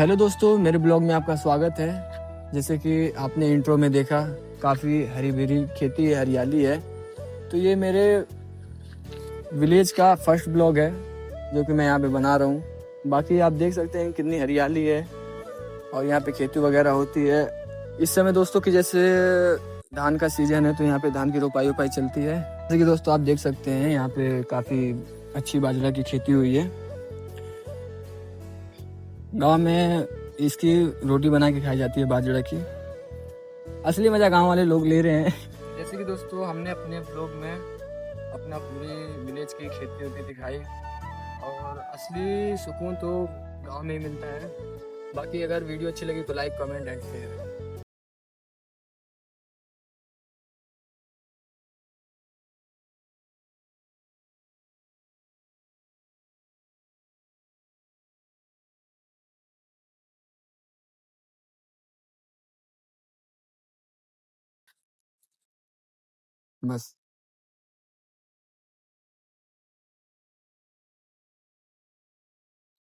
Hello दोस्तों, मेरे blog में आपका स्वागत है। जैसे कि आपने इंट्रो में देखा, काफ़ी हरी-भरी खेती है, हरियाली है। तो ये मेरे विलेज का फर्स्ट ब्लॉग है, जो कि मैं यहाँ पे बना रहा हूँ। बाकी आप देख सकते हैं कितनी हरियाली है और यहाँ पे खेती वगैरह होती है। इस समय दोस्तों कि जैसे धान का सीज़न है, तो यहाँ पे धान की रोपाई-वोपाई चलती है। जैसे कि दोस्तों आप देख सकते हैं, यहाँ पे काफ़ी अच्छी बाजरा की खेती हुई है। गाँव में इसकी रोटी बना के खाई जाती है बाजरा की। असली मजा गांव वाले लोग ले रहे हैं। जैसे कि दोस्तों हमने अपने ब्लॉग में अपना पूरी विलेज की खेती होती दिखाई और असली सुकून तो गांव में ही मिलता है। बाकी अगर वीडियो अच्छी लगी तो लाइक, कमेंट एंड शेयर। बस।